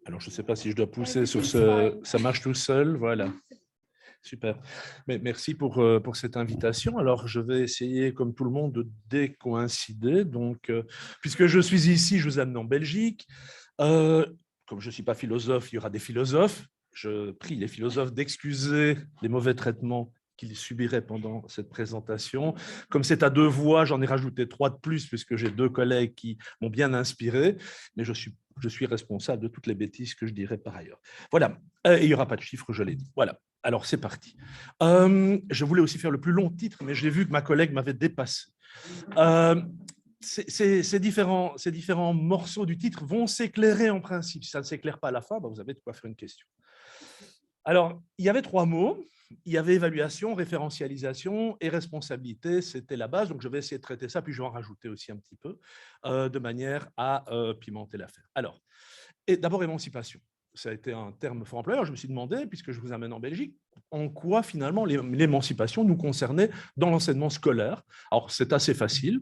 Alors, je ne sais pas si je dois pousser sur ce… Ça marche tout seul, voilà. Super. Mais merci pour cette invitation. Alors, je vais essayer, comme tout le monde, de décoïncider. Donc, puisque je suis ici, je vous amène en Belgique. Comme je ne suis pas philosophe, il y aura des philosophes. Je prie les philosophes d'excuser les mauvais traitements qu'ils subiraient pendant cette présentation. Comme c'est à 2 voix, j'en ai rajouté 3 de plus, puisque j'ai 2 collègues qui m'ont bien inspiré, mais je suis responsable de toutes les bêtises que je dirais par ailleurs. Voilà, et il n'y aura pas de chiffres, je l'ai dit. Voilà, alors c'est parti. Je voulais aussi faire le plus long titre, mais j'ai vu que ma collègue m'avait dépassé. Ces différents morceaux du titre vont s'éclairer en principe. Si ça ne s'éclaire pas à la fin, vous avez de quoi faire une question. Alors, il y avait 3 mots. Il y avait évaluation, référentialisation et responsabilité. C'était la base. Donc, je vais essayer de traiter ça, puis je vais en rajouter aussi un petit peu, de manière à pimenter l'affaire. Alors, d'abord, émancipation. Ça a été un terme fort employé. Je me suis demandé, puisque je vous amène en Belgique, en quoi finalement l'émancipation nous concernait dans l'enseignement scolaire. Alors, c'est assez facile.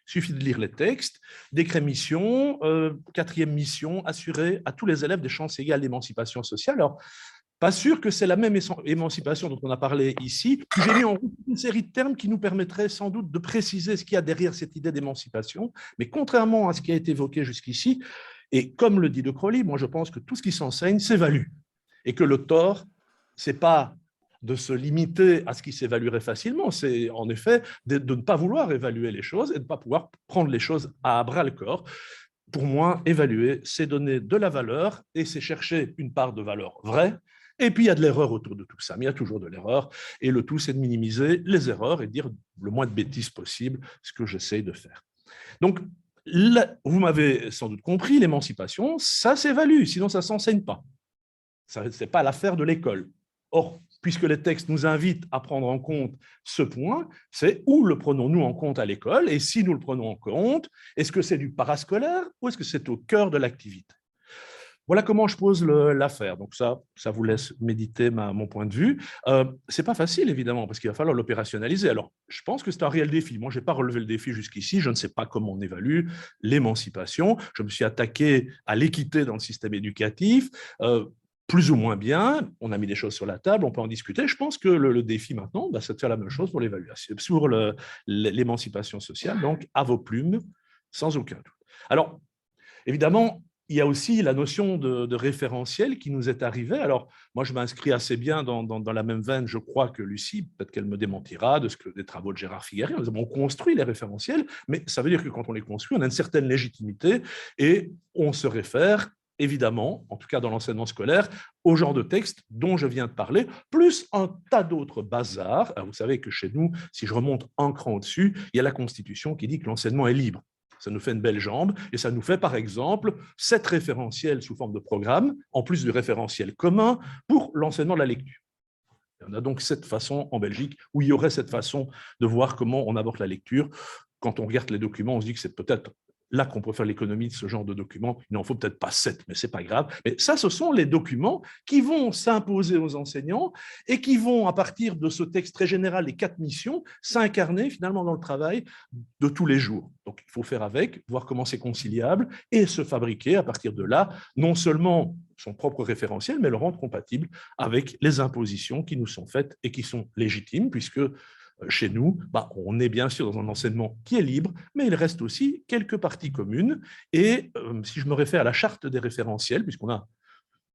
Il suffit de lire les textes. Décret mission, 4e mission, assurer à tous les élèves des chances égales d'émancipation sociale. Alors, pas sûr que c'est la même émancipation dont on a parlé ici. J'ai mis en route une série de termes qui nous permettraient sans doute de préciser ce qu'il y a derrière cette idée d'émancipation. Mais contrairement à ce qui a été évoqué jusqu'ici, et comme le dit De Crowley, moi je pense que tout ce qui s'enseigne s'évalue. Et que le tort, ce n'est pas de se limiter à ce qui s'évaluerait facilement, c'est en effet de ne pas vouloir évaluer les choses et de ne pas pouvoir prendre les choses à bras-le-corps. Pour moi, évaluer, c'est donner de la valeur et c'est chercher une part de valeur vraie. Et puis, il y a de l'erreur autour de tout ça, mais il y a toujours de l'erreur. Et le tout, c'est de minimiser les erreurs et de dire le moins de bêtises possible, ce que j'essaye de faire. Donc, là, vous m'avez sans doute compris, l'émancipation, ça s'évalue, sinon ça ne s'enseigne pas. Ce n'est pas l'affaire de l'école. Or, puisque les textes nous invitent à prendre en compte ce point, c'est où le prenons-nous en compte à l'école, et si nous le prenons en compte, est-ce que c'est du parascolaire ou est-ce que c'est au cœur de l'activité? Voilà comment je pose l'affaire. Donc ça vous laisse méditer mon point de vue. C'est pas facile, évidemment, parce qu'il va falloir l'opérationnaliser. Alors, je pense que c'est un réel défi. Moi, je n'ai pas relevé le défi jusqu'ici. Je ne sais pas comment on évalue l'émancipation. Je me suis attaqué à l'équité dans le système éducatif. Plus ou moins bien, on a mis des choses sur la table, on peut en discuter. Je pense que le défi maintenant, c'est de faire la même chose pour l'évaluation, sur l'émancipation sociale, donc à vos plumes, sans aucun doute. Alors, évidemment, il y a aussi la notion de référentiel qui nous est arrivée. Alors, moi, je m'inscris assez bien dans la même veine, je crois, que Lucie, peut-être qu'elle me démentira, des travaux de Gérard Figuery. On construit les référentiels, mais ça veut dire que quand on les construit, on a une certaine légitimité et on se réfère, évidemment, en tout cas dans l'enseignement scolaire, au genre de texte dont je viens de parler, plus un tas d'autres bazars. Alors, vous savez que chez nous, si je remonte un cran au-dessus, il y a la Constitution qui dit que l'enseignement est libre. Ça nous fait une belle jambe et ça nous fait, par exemple, 7 référentiels sous forme de programme, en plus du référentiel commun pour l'enseignement de la lecture. Il y en a donc 7 façons en Belgique où il y aurait cette façon de voir comment on aborde la lecture. Quand on regarde les documents, on se dit que c'est peut-être là qu'on peut faire l'économie de ce genre de documents. Il n'en faut peut-être pas 7, mais ce n'est pas grave. Mais ça, ce sont les documents qui vont s'imposer aux enseignants et qui vont, à partir de ce texte très général, les 4 missions, s'incarner finalement dans le travail de tous les jours. Donc, il faut faire avec, voir comment c'est conciliable et se fabriquer à partir de là, non seulement son propre référentiel, mais le rendre compatible avec les impositions qui nous sont faites et qui sont légitimes, puisque chez nous, on est bien sûr dans un enseignement qui est libre, mais il reste aussi quelques parties communes. Et si je me réfère à la charte des référentiels, puisqu'on a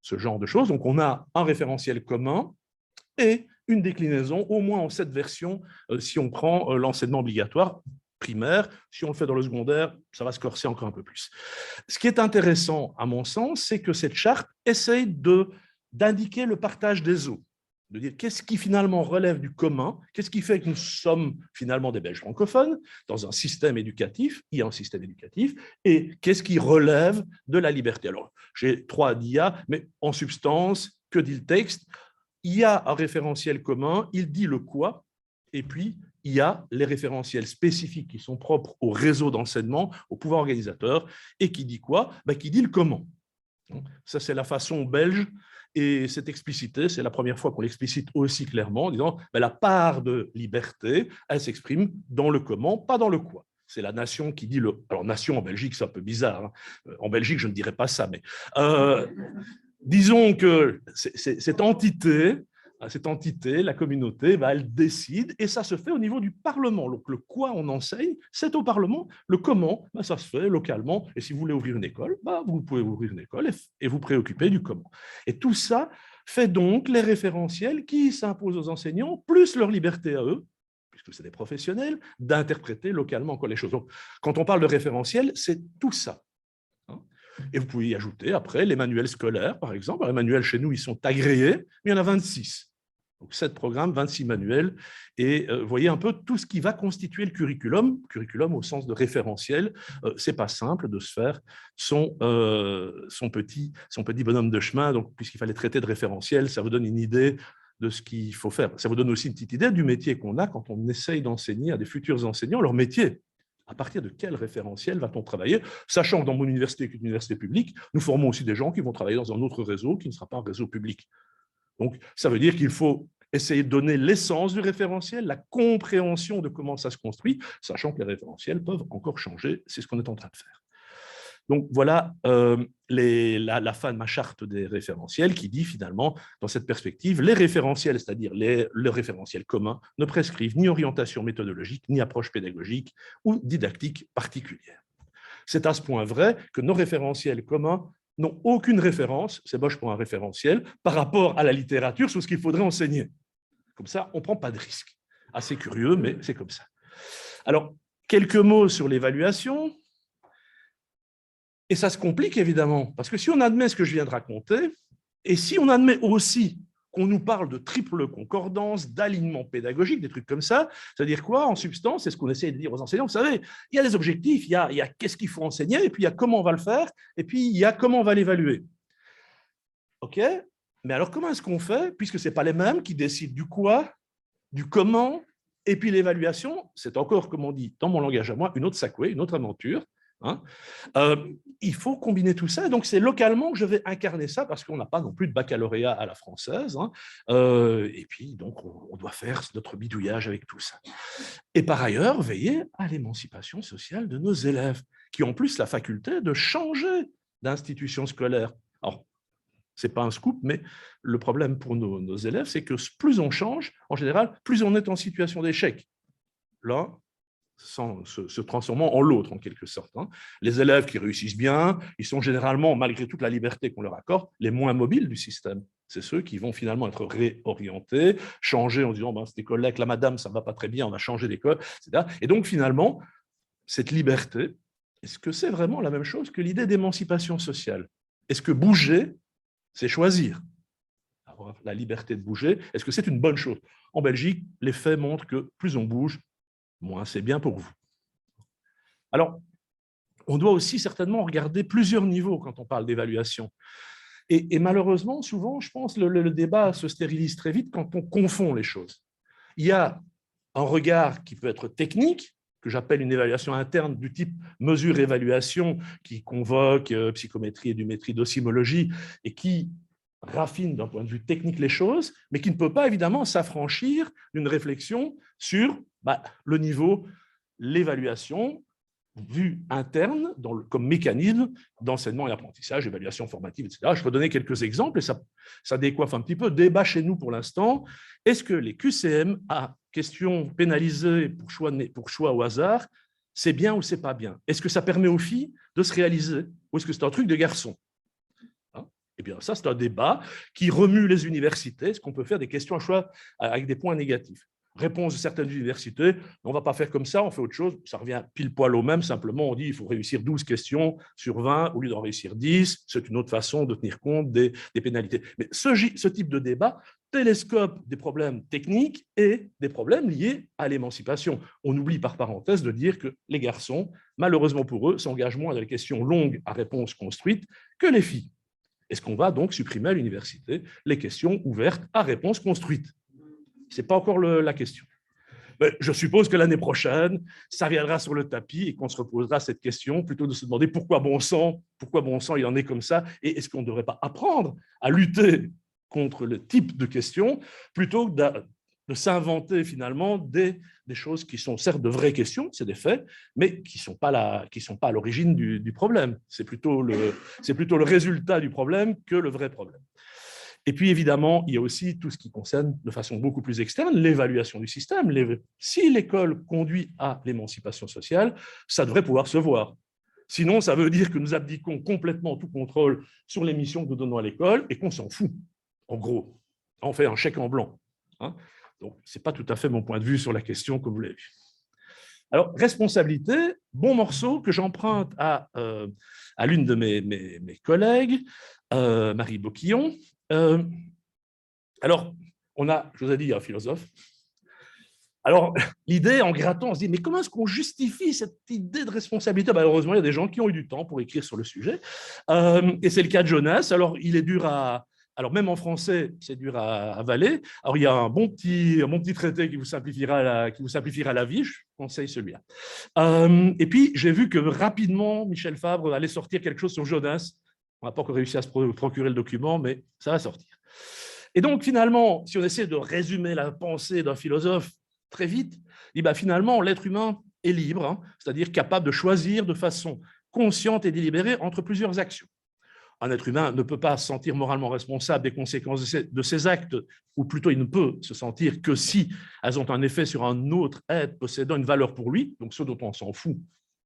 ce genre de choses, donc on a un référentiel commun et une déclinaison, au moins en 7 versions, si on prend l'enseignement obligatoire primaire. Si on le fait dans le secondaire, ça va se corser encore un peu plus. Ce qui est intéressant, à mon sens, c'est que cette charte essaye d'indiquer le partage des eaux, de dire qu'est-ce qui finalement relève du commun, qu'est-ce qui fait que nous sommes finalement des Belges francophones dans un système éducatif, il y a un système éducatif, et qu'est-ce qui relève de la liberté. Alors, j'ai 3 dias, mais en substance, que dit le texte? Il y a un référentiel commun, il dit le quoi, et puis il y a les référentiels spécifiques qui sont propres au réseau d'enseignement, au pouvoir organisateur, et qui dit quoi? Qui dit le comment. Ça, c'est la façon belge. Et cette explicité, c'est la première fois qu'on l'explicite aussi clairement, en disant la part de liberté, elle s'exprime dans le comment, pas dans le quoi. c'est la nation qui dit le… Alors, nation en Belgique, c'est un peu bizarre. Hein. En Belgique, je ne dirais pas ça, mais disons que cette entité, la communauté, elle décide, et ça se fait au niveau du Parlement. Donc, le quoi on enseigne, c'est au Parlement. Le comment, ça se fait localement. Et si vous voulez ouvrir une école, vous pouvez ouvrir une école et vous préoccuper du comment. Et tout ça fait donc les référentiels qui s'imposent aux enseignants, plus leur liberté à eux, puisque c'est des professionnels, d'interpréter localement encore les choses. Donc, quand on parle de référentiel, c'est tout ça. Et vous pouvez y ajouter après les manuels scolaires, par exemple. Les manuels chez nous, ils sont agréés, mais il y en a 26. Donc 7 programmes, 26 manuels. Et vous voyez un peu tout ce qui va constituer le curriculum au sens de référentiel. Ce n'est pas simple de se faire son petit bonhomme de chemin. Donc, puisqu'il fallait traiter de référentiel, ça vous donne une idée de ce qu'il faut faire. Ça vous donne aussi une petite idée du métier qu'on a quand on essaye d'enseigner à des futurs enseignants leur métier. À partir de quel référentiel va-t-on travailler? Sachant que dans mon université, qui est une université publique, nous formons aussi des gens qui vont travailler dans un autre réseau qui ne sera pas un réseau public. Donc, ça veut dire qu'il faut essayer de donner l'essence du référentiel, la compréhension de comment ça se construit, sachant que les référentiels peuvent encore changer. C'est ce qu'on est en train de faire. Donc, voilà la fin de ma charte des référentiels qui dit finalement, dans cette perspective, les référentiels, c'est-à-dire le référentiel commun, ne prescrivent ni orientation méthodologique, ni approche pédagogique ou didactique particulière. C'est à ce point vrai que nos référentiels communs n'ont aucune référence, c'est moche pour un référentiel, par rapport à la littérature sur ce qu'il faudrait enseigner. Comme ça, on ne prend pas de risque. Assez curieux, mais c'est comme ça. Alors, quelques mots sur l'évaluation. Et ça se complique, évidemment, parce que si on admet ce que je viens de raconter, et si on admet aussi qu'on nous parle de triple concordance, d'alignement pédagogique, des trucs comme ça, c'est-à-dire quoi, en substance? C'est ce qu'on essaie de dire aux enseignants. Vous savez, il y a des objectifs, il y a qu'est-ce qu'il faut enseigner, et puis il y a comment on va le faire, et puis il y a comment on va l'évaluer. OK? Mais alors, comment est-ce qu'on fait, puisque ce n'est pas les mêmes qui décident du quoi, du comment, et puis l'évaluation, c'est encore, comme on dit dans mon langage à moi, une autre sacouée, une autre aventure. Hein, il faut combiner tout ça. Donc, c'est localement que je vais incarner ça parce qu'on n'a pas non plus de baccalauréat à la française. Hein, et puis, donc, on doit faire notre bidouillage avec tout ça. Et par ailleurs, veiller à l'émancipation sociale de nos élèves qui ont en plus la faculté de changer d'institution scolaire. Alors, ce n'est pas un scoop, mais le problème pour nos élèves, c'est que plus on change, en général, plus on est en situation d'échec. Là, sans se transformant en l'autre, en quelque sorte. Hein. Les élèves qui réussissent bien, ils sont généralement, malgré toute la liberté qu'on leur accorde, les moins mobiles du système. C'est ceux qui vont finalement être réorientés, changer en disant cette école-là, avec la madame, ça ne va pas très bien, on va changer d'école, etc. Et donc, finalement, cette liberté, est-ce que c'est vraiment la même chose que l'idée d'émancipation sociale? Est-ce que bouger, c'est choisir? Avoir la liberté de bouger, est-ce que c'est une bonne chose? En Belgique, les faits montrent que plus on bouge, moins c'est bien pour vous. Alors, on doit aussi certainement regarder plusieurs niveaux quand on parle d'évaluation. Et malheureusement, souvent, je pense, le débat se stérilise très vite quand on confond les choses. Il y a un regard qui peut être technique, que j'appelle une évaluation interne du type mesure-évaluation, qui convoque psychométrie, édumétrie, docimologie, et qui raffine d'un point de vue technique les choses, mais qui ne peut pas évidemment s'affranchir d'une réflexion sur le niveau, l'évaluation, vue interne comme mécanisme d'enseignement et apprentissage, évaluation formative, etc. Je peux donner quelques exemples et ça décoiffe un petit peu. Débat chez nous pour l'instant. Est-ce que les QCM à question pénalisée pour choix au hasard, c'est bien ou c'est pas bien? Est-ce que ça permet aux filles de se réaliser ou est-ce que c'est un truc de garçon? Eh bien, ça, c'est un débat qui remue les universités. Est-ce qu'on peut faire des questions à choix avec des points négatifs? Réponse de certaines universités, on ne va pas faire comme ça, on fait autre chose. Ça revient pile poil au même, simplement on dit qu'il faut réussir 12 questions sur 20 au lieu d'en réussir 10. C'est une autre façon de tenir compte des pénalités. Mais ce type de débat télescope des problèmes techniques et des problèmes liés à l'émancipation. On oublie par parenthèse de dire que les garçons, malheureusement pour eux, s'engagent moins dans les questions longues à réponse construite que les filles. Est-ce qu'on va donc supprimer à l'université les questions ouvertes à réponse construite? Ce n'est pas encore la question. Mais je suppose que l'année prochaine, ça viendra sur le tapis et qu'on se reposera cette question plutôt que de se demander pourquoi bon sang il en est comme ça et est-ce qu'on ne devrait pas apprendre à lutter contre le type de questions plutôt que de s'inventer finalement des choses qui sont certes de vraies questions, c'est des faits, mais qui ne sont pas à l'origine du problème. C'est plutôt le résultat du problème que le vrai problème. Et puis, évidemment, il y a aussi tout ce qui concerne, de façon beaucoup plus externe, l'évaluation du système. Si l'école conduit à l'émancipation sociale, ça devrait pouvoir se voir. Sinon, ça veut dire que nous abdiquons complètement tout contrôle sur les missions que nous donnons à l'école et qu'on s'en fout, en gros. On fait un chèque en blanc. Hein. Donc, ce n'est pas tout à fait mon point de vue sur la question, comme vous l'avez vu. Alors, responsabilité, bon morceau que j'emprunte à l'une de mes collègues, Marie Boquillon. Alors, je vous ai dit, un philosophe. Alors, l'idée, en grattant, on se dit, mais comment est-ce qu'on justifie cette idée de responsabilité? Heureusement, il y a des gens qui ont eu du temps pour écrire sur le sujet. Et c'est le cas de Jonas. Alors, il est dur à... Alors, même en français, c'est dur à avaler. Alors, il y a un bon petit traité qui vous simplifiera la vie. Je conseille celui-là. Et puis, j'ai vu que rapidement, Michel Fabre allait sortir quelque chose sur Jonas. On n'a pas encore réussi à se procurer le document, mais ça va sortir. Et donc, finalement, si on essaie de résumer la pensée d'un philosophe très vite, finalement, l'être humain est libre, hein, c'est-à-dire capable de choisir de façon consciente et délibérée entre plusieurs actions. Un être humain ne peut pas se sentir moralement responsable des conséquences de ses actes, ou plutôt il ne peut se sentir que si elles ont un effet sur un autre être possédant une valeur pour lui, donc ce dont on s'en fout,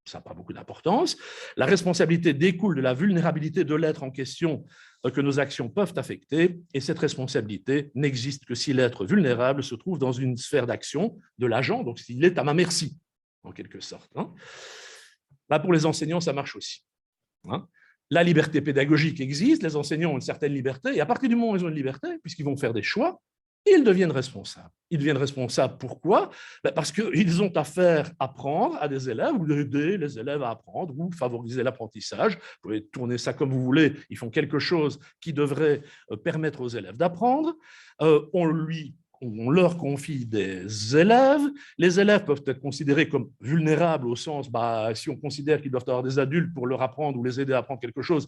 ça n'a pas beaucoup d'importance. La responsabilité découle de la vulnérabilité de l'être en question que nos actions peuvent affecter, et cette responsabilité n'existe que si l'être vulnérable se trouve dans une sphère d'action de l'agent, donc s'il est à ma merci, en quelque sorte. Hein. Là, pour les enseignants, ça marche aussi. Hein. La liberté pédagogique existe, les enseignants ont une certaine liberté, et à partir du moment où ils ont une liberté, puisqu'ils vont faire des choix, ils deviennent responsables. Ils deviennent responsables, pourquoi? Parce qu'ils ont affaire à apprendre à des élèves, ou aider les élèves à apprendre, ou favoriser l'apprentissage. Vous pouvez tourner ça comme vous voulez, ils font quelque chose qui devrait permettre aux élèves d'apprendre. On leur confie des élèves. Les élèves peuvent être considérés comme vulnérables au sens, si on considère qu'ils doivent avoir des adultes pour leur apprendre ou les aider à apprendre quelque chose,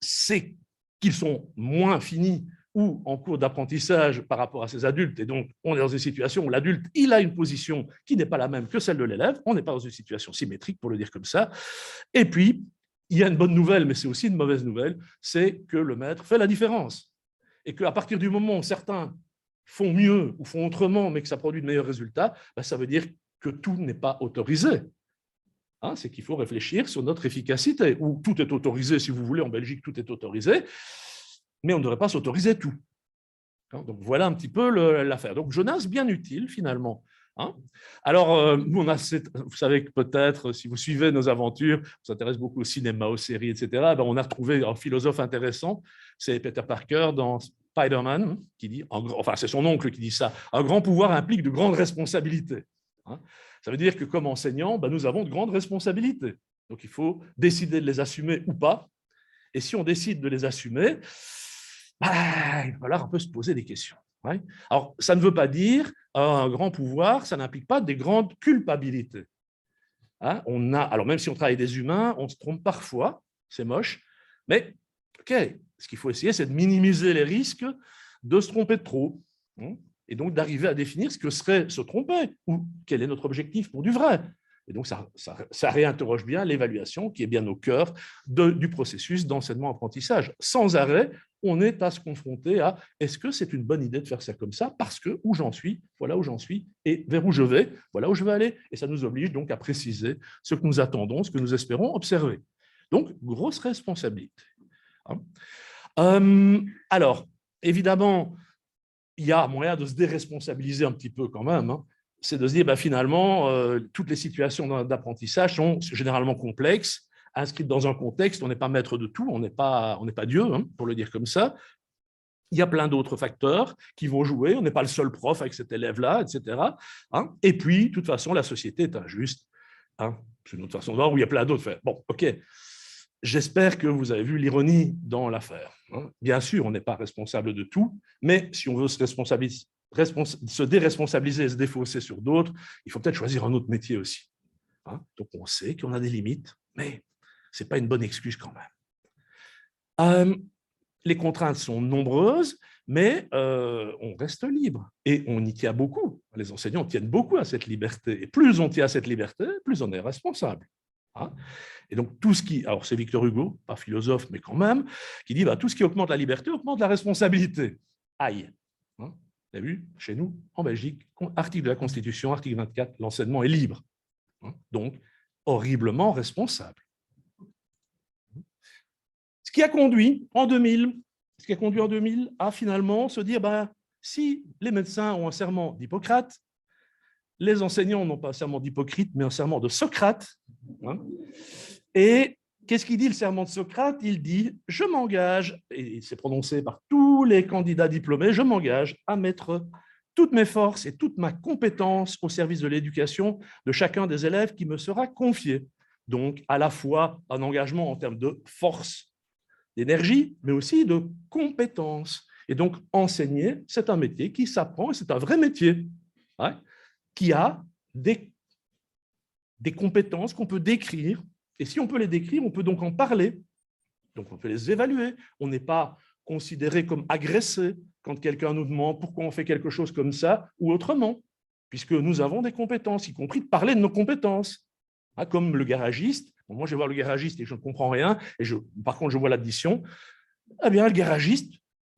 c'est qu'ils sont moins finis ou en cours d'apprentissage par rapport à ces adultes. Et donc, on est dans une situation où l'adulte, il a une position qui n'est pas la même que celle de l'élève. On n'est pas dans une situation symétrique, pour le dire comme ça. Et puis, il y a une bonne nouvelle, mais c'est aussi une mauvaise nouvelle, c'est que le maître fait la différence. Et qu'à partir du moment où certains font mieux ou font autrement, mais que ça produit de meilleurs résultats, ça veut dire que tout n'est pas autorisé. Hein, c'est qu'il faut réfléchir sur notre efficacité. Ou tout est autorisé, si vous voulez, en Belgique, tout est autorisé, mais on ne devrait pas s'autoriser tout. Donc voilà un petit peu l'affaire. Donc Jonas, bien utile finalement. Hein. Alors, nous, vous savez que peut-être, si vous suivez nos aventures, on s'intéresse beaucoup au cinéma, aux séries, etc. On a retrouvé un philosophe intéressant, c'est Peter Parker dans Spider-Man, qui dit, enfin c'est son oncle qui dit ça, un grand pouvoir implique de grandes responsabilités. Hein. Ça veut dire que comme enseignants, nous avons de grandes responsabilités. Donc il faut décider de les assumer ou pas. Et si on décide de les assumer, il va falloir un peu se poser des questions. Ouais. Alors, ça ne veut pas dire un grand pouvoir, ça n'implique pas des grandes culpabilités. Hein, alors, même si on travaille des humains, on se trompe parfois, c'est moche, mais OK, ce qu'il faut essayer, c'est de minimiser les risques de se tromper de trop, hein, et donc d'arriver à définir ce que serait se tromper, ou quel est notre objectif pour du vrai. Et donc, ça réinterroge bien l'évaluation qui est bien au cœur du processus d'enseignement-apprentissage. Sans arrêt, on est à se confronter à est-ce que c'est une bonne idée de faire ça comme ça? Parce que où j'en suis, voilà où j'en suis, et vers où je vais, voilà où je vais aller. Et ça nous oblige donc à préciser ce que nous attendons, ce que nous espérons observer. Donc, grosse responsabilité. Alors, évidemment, il y a moyen de se déresponsabiliser un petit peu quand même, hein. C'est de se dire, finalement, toutes les situations d'apprentissage sont généralement complexes, inscrites dans un contexte, on n'est pas maître de tout, on n'est pas Dieu, hein, pour le dire comme ça. Il y a plein d'autres facteurs qui vont jouer, on n'est pas le seul prof avec cet élève-là, etc. Hein. Et puis, de toute façon, la société est injuste. Hein. C'est une autre façon de voir où il y a plein d'autres faits. Bon, OK. J'espère que vous avez vu l'ironie dans l'affaire. Hein. Bien sûr, on n'est pas responsable de tout, mais si on veut se déresponsabiliser et se défausser sur d'autres, il faut peut-être choisir un autre métier aussi. Hein. Donc, on sait qu'on a des limites, mais ce n'est pas une bonne excuse quand même. les contraintes sont nombreuses, mais on reste libre et on y tient beaucoup. Les enseignants tiennent beaucoup à cette liberté. Et plus on tient à cette liberté, plus on est responsable. Hein. Et donc, tout ce qui... Alors, c'est Victor Hugo, pas philosophe, mais quand même, qui dit tout ce qui augmente la liberté augmente la responsabilité. Aïe. Hein. Vous avez vu, chez nous, en Belgique, article de la Constitution, article 24, l'enseignement est libre. Hein. Donc, horriblement responsable. Ce qui a conduit en 2000 à finalement se dire, si les médecins ont un serment d'Hippocrate, les enseignants n'ont pas un serment d'Hippocrate, mais un serment de Socrate. Hein. Et qu'est-ce qu'il dit, le serment de Socrate? Il dit, je m'engage, et c'est prononcé par tous les candidats diplômés, je m'engage à mettre toutes mes forces et toute ma compétence au service de l'éducation de chacun des élèves qui me sera confié. Donc, à la fois un engagement en termes de force, d'énergie, mais aussi de compétences. Et donc, enseigner, c'est un métier qui s'apprend, et c'est un vrai métier, hein, qui a des compétences qu'on peut décrire. Et si on peut les décrire, on peut donc en parler. Donc, on peut les évaluer. On n'est pas considéré comme agressé quand quelqu'un nous demande pourquoi on fait quelque chose comme ça ou autrement, puisque nous avons des compétences, y compris de parler de nos compétences. Hein, comme le garagiste. Bon, moi, je vais voir le garagiste et je ne comprends rien. Et par contre, je vois l'addition. Eh bien, le garagiste,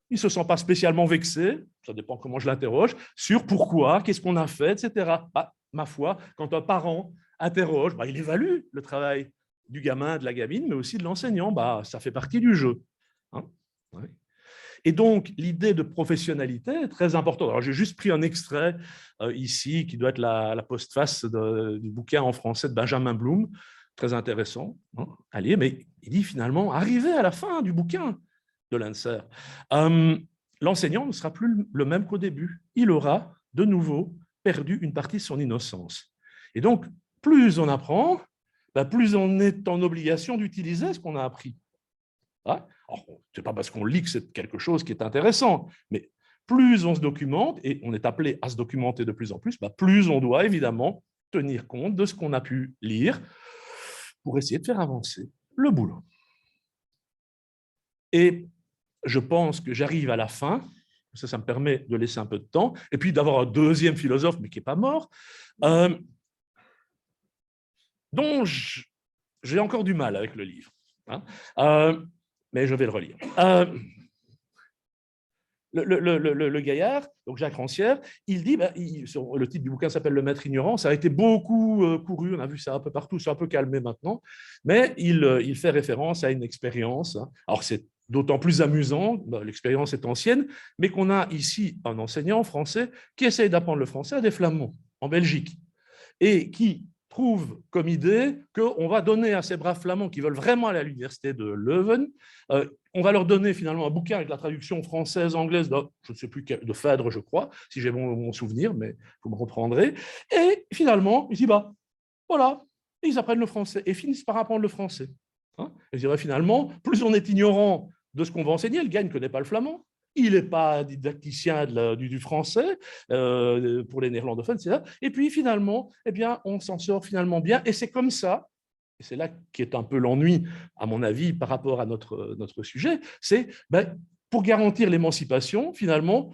il ne se sent pas spécialement vexé, ça dépend comment je l'interroge, sur pourquoi, qu'est-ce qu'on a fait, etc. Ma foi, quand un parent interroge, il évalue le travail du gamin, de la gamine, mais aussi de l'enseignant. Ça fait partie du jeu. Hein, ouais. Et donc, l'idée de professionnalité est très importante. Alors, j'ai juste pris un extrait ici, qui doit être la postface du bouquin en français de Benjamin Bloom, très intéressant à lire, mais il dit finalement, arrivé à la fin du bouquin de Lancer, l'enseignant ne sera plus le même qu'au début. Il aura de nouveau perdu une partie de son innocence. Et donc, plus on apprend, plus on est en obligation d'utiliser ce qu'on a appris. Hein? Ce n'est pas parce qu'on lit que c'est quelque chose qui est intéressant, mais plus on se documente, et on est appelé à se documenter de plus en plus, plus on doit évidemment tenir compte de ce qu'on a pu lire pour essayer de faire avancer le boulot. Et je pense que j'arrive à la fin, ça me permet de laisser un peu de temps, et puis d'avoir un deuxième philosophe, mais qui n'est pas mort, dont j'ai encore du mal avec le livre. Hein, mais je vais le relire. Le gaillard, donc Jacques Rancière, il dit, le titre du bouquin s'appelle « Le maître ignorant », ça a été beaucoup couru, on a vu ça un peu partout, c'est un peu calmé maintenant, mais il fait référence à une expérience. Hein. Alors c'est d'autant plus amusant, l'expérience est ancienne, mais qu'on a ici un enseignant français qui essaye d'apprendre le français à des Flamands en Belgique, et qui trouve comme idée qu'on va donner à ces braves Flamands qui veulent vraiment aller à l'université de Leuven, on va leur donner finalement un bouquin avec la traduction française, anglaise, je ne sais plus, de Phèdre, je crois, si j'ai mon souvenir, mais vous me reprendrez. Et finalement, ils disent, voilà, ils apprennent le français et finissent par apprendre le français. Hein, et je dirais finalement, plus on est ignorant de ce qu'on va enseigner, le gars ne connaît pas le flamand, il n'est pas didacticien du français pour les néerlandophones, etc. Et puis finalement, on s'en sort finalement bien. Et c'est comme ça, et c'est là qui est un peu l'ennui, à mon avis, par rapport à notre sujet, c'est pour garantir l'émancipation, finalement,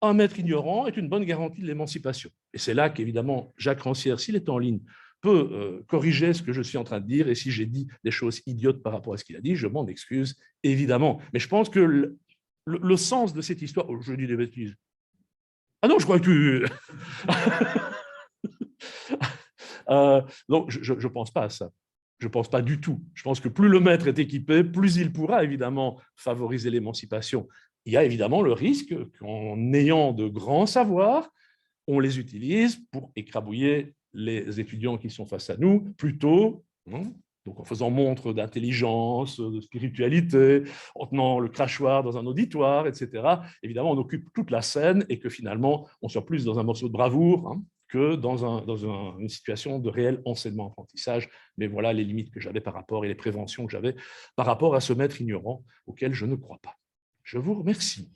un maître ignorant est une bonne garantie de l'émancipation. Et c'est là qu'évidemment, Jacques Rancière, s'il est en ligne, peut corriger ce que je suis en train de dire. Et si j'ai dit des choses idiotes par rapport à ce qu'il a dit, je m'en excuse, évidemment. Mais je pense que le sens de cette histoire... Oh, je dis des bêtises. Ah non, je crois que tu... non, je ne pense pas à ça. Je ne pense pas du tout. Je pense que plus le maître est équipé, plus il pourra évidemment favoriser l'émancipation. Il y a évidemment le risque qu'en ayant de grands savoirs, on les utilise pour écrabouiller les étudiants qui sont face à nous, plutôt, donc en faisant montre d'intelligence, de spiritualité, en tenant le crachoir dans un auditoire, etc. Évidemment, on occupe toute la scène et que finalement, on soit plus dans un morceau de bravoure que dans une situation de réel enseignement-apprentissage. Mais voilà les limites que j'avais par rapport et les préventions que j'avais par rapport à ce maître ignorant auquel je ne crois pas. Je vous remercie.